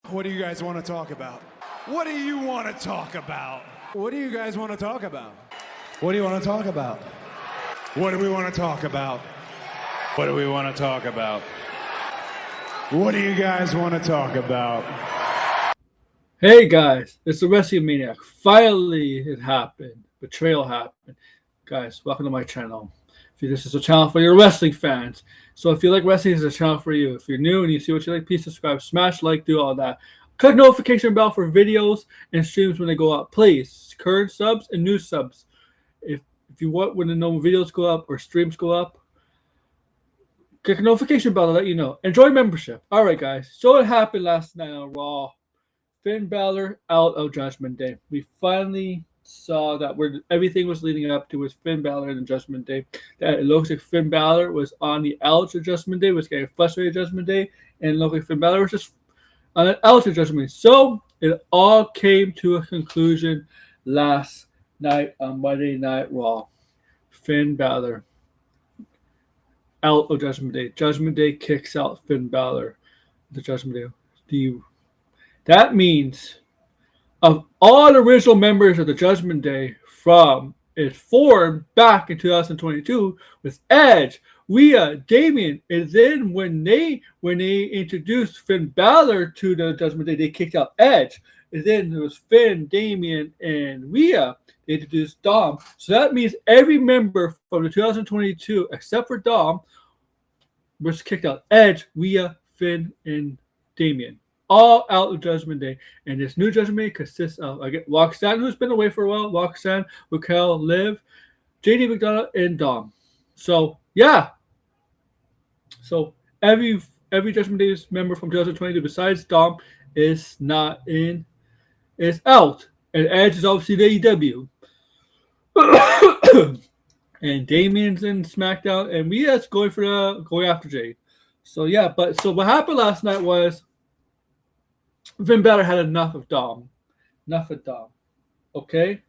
What do you guys want to talk about? What do you want to talk about? What do you guys want to talk about? What do you want to talk about? What do we want to talk about? What do we want to talk about? What do you guys want to talk about? Hey guys, it's the Wrestling Maniac. Finally, it happened. Betrayal happened. Guys, welcome to my channel. This is a channel for your wrestling fans. So if you like wrestling, it's a channel for you. If you're new and you see what you like, please subscribe, smash like, do all that. Click notification bell for videos and streams when they go up. Please, current subs and new subs. If you want when the no videos go up or streams go up, click the notification bell to let you know. Enjoy membership. All right, guys. So it happened last night on Raw. Finn Balor out of Judgment Day. We finally saw that everything was leading up to was Finn Balor and Judgment Day. That it looks like Finn Balor was on the outs of Judgment Day, was getting frustrated Judgment Day, and it looked like Finn Balor was just on the outs of Judgment Day. So it all came to a conclusion last night on Monday Night Raw. Finn Balor out of Judgment Day. Judgment Day kicks out Finn Balor. The Judgment Day. That means of all the original members of the Judgment Day from it formed back in 2022 with Edge, Rhea, Damian, and then when they introduced Finn Balor to the Judgment Day, they kicked out Edge. And then it was Finn, Damian, and Rhea. They introduced Dom. So that means every member from the 2022, except for Dom, was kicked out. Edge, Rhea, Finn, and Damian. All out of Judgment Day. And this new Judgment Day consists of Roxanne, who's been away for a while, Roxanne, Raquel, Liv, JD McDonough, and Dom. So, yeah. So, every Judgment Day member from 2022 besides Dom is not in, is out. And Edge is obviously the AEW. And Damian's in SmackDown, and Rhea's going after Jade. So, yeah. So what happened last night was Finn Balor had enough of Dom. Enough of Dom. Okay?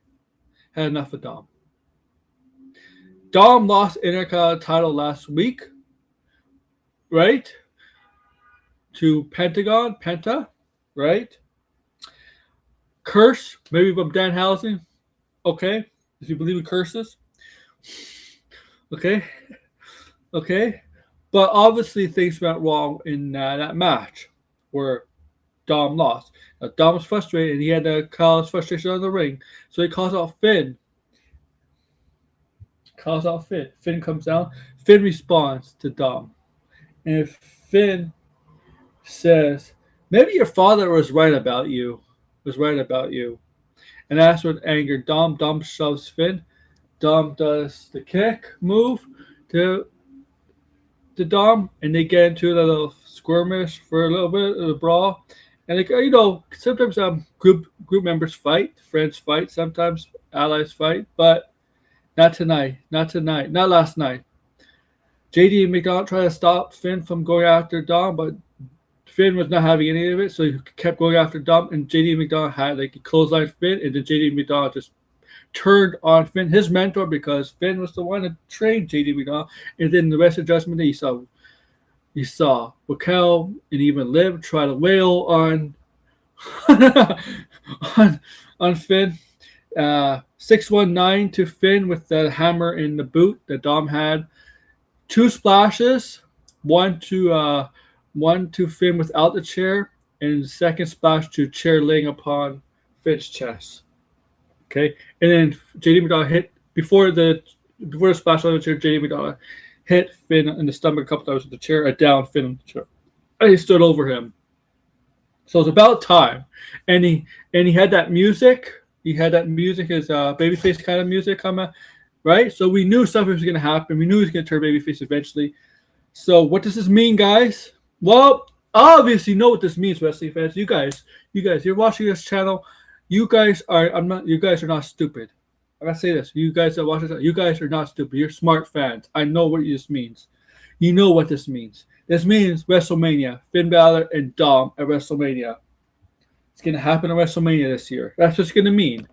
Had enough of Dom. Dom lost Intercontinental title last week. Right? To Penta. Right? Curse. Maybe from Danhausen. Okay? If you believe in curses. Okay? Okay? But obviously things went wrong in that match. Where Dom lost. Now, Dom was frustrated, and he had to call his frustration on the ring. So he calls out Finn. Finn comes down. Finn responds to Dom. And if Finn says, maybe your father was right about you. And that's what angered Dom. Dom shoves Finn. Dom does the kick move to Dom. And they get into a little skirmish for a little bit of a brawl. And sometimes group members fight, friends fight, sometimes allies fight, but not tonight, not last night. JD and McDonald tried to stop Finn from going after Dom, but Finn was not having any of it, so he kept going after Dom, and JD and McDonald had a clothesline Finn, and then JD and McDonald just turned on Finn, his mentor, because Finn was the one that trained JD McDonald, and then the rest of Judgment Day, you saw Raquel and even Liv try to wail on on Finn. 619 to Finn with the hammer in the boot that Dom had. 2 splashes, one to Finn without the chair, and the second splash to chair laying upon Finn's chest. Okay, and then JD McDonald hit before the splash on the chair. JD McDonald hit Finn in the stomach a couple times with the chair, down Finn on the chair. And he stood over him. So it's about time. And he had that music. His babyface kind of music coming, right? So we knew something was going to happen. We knew he was going to turn babyface eventually. So what does this mean, guys? Well, obviously you know what this means, wrestling fans. You guys, you're watching this channel. You guys are not stupid. I gotta say this. You guys that watch this, you guys are not stupid. You're smart fans. I know what this means. You know what this means. This means WrestleMania. Finn Balor and Dom at WrestleMania. It's going to happen at WrestleMania this year. That's what it's going to mean.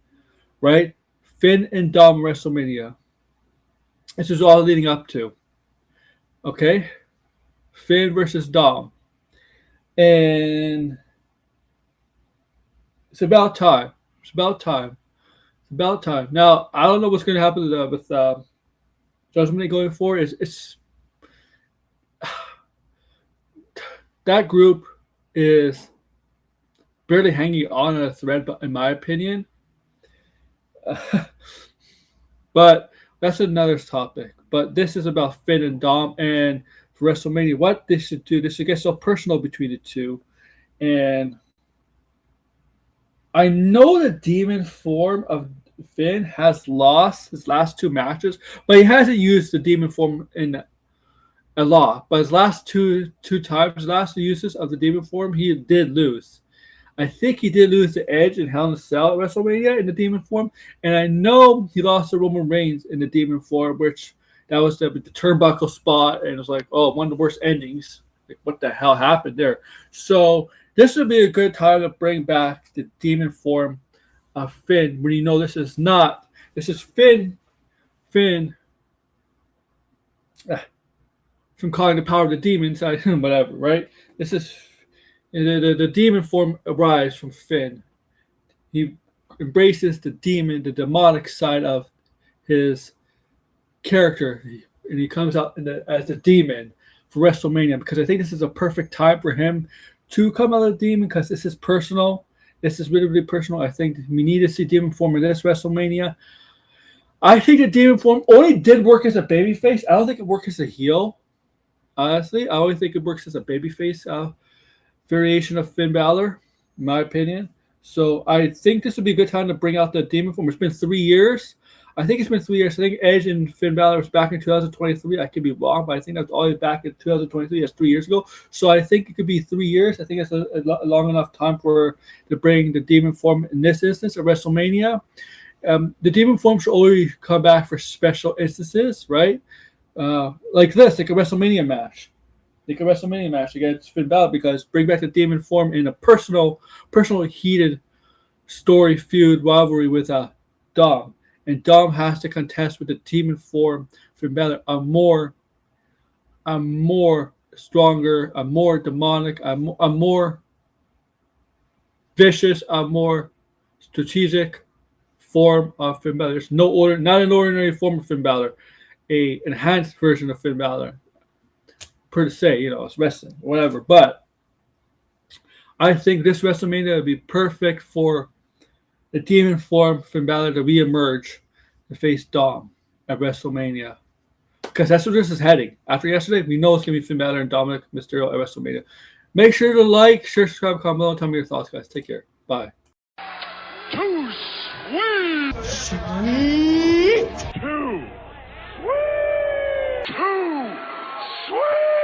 Right? Finn and Dom WrestleMania. This is all leading up to. Okay? Finn versus Dom. And It's about time. It's about time. It's about time. Now I don't know what's going to happen with Judgment Day going forward. It's that group is barely hanging on a thread, in my opinion. But that's another topic. But this is about Finn and Dom, and for WrestleMania, what they should do. This should get so personal between the two, and I know the demon form of Finn has lost his last two matches, but he hasn't used the demon form in a lot. But his last two times, last two uses of the demon form, he did lose. I think he did lose the Edge in Hell in a Cell at WrestleMania in the demon form, and I know he lost to Roman Reigns in the demon form, which that was the turnbuckle spot, and it was like, oh, one of the worst endings. Like, what the hell happened there? So this would be a good time to bring back the demon form of Finn, when you know this is Finn from calling the power of the demons, whatever, right? This is the demon form arrives from Finn. He embraces the demon, the demonic side of his character, and he comes out as the demon for WrestleMania, because I think this is a perfect time for him to come out of the demon, because this is personal. This is really, really personal. I think we need to see demon form in this WrestleMania. I think the demon form only did work as a babyface. I don't think it worked as a heel. Honestly, I only think it works as a babyface variation of Finn Balor, in my opinion. So I think this would be a good time to bring out the demon form. It's been 3 years. I think it's been 3 years. I think Edge and Finn Balor was back in 2023. I could be wrong, but I think that's all the way back in 2023. That's 3 years ago. So I think it could be 3 years. I think it's a long enough time to bring the demon form in this instance at WrestleMania. The demon form should only come back for special instances, right? Like this, like a WrestleMania match. Like a WrestleMania match against Finn Balor, because bring back the demon form in a personal heated story feud rivalry with Dom. And Dom has to contest with the demon form Finn Balor, a more stronger, a more demonic, a more vicious, a more strategic form of Finn Balor. There's not an ordinary form of Finn Balor, a enhanced version of Finn Balor. Per se, it's wrestling, whatever. But I think this WrestleMania would be perfect for the demon form Finn Balor to reemerge to face Dom at WrestleMania, because that's where this is heading. After yesterday, we know it's gonna be Finn Balor and Dominic Mysterio at WrestleMania. Make sure to like, share, subscribe, comment below, and tell me your thoughts, guys. Take care. Bye. Too sweet. Sweet. Too sweet. Too sweet.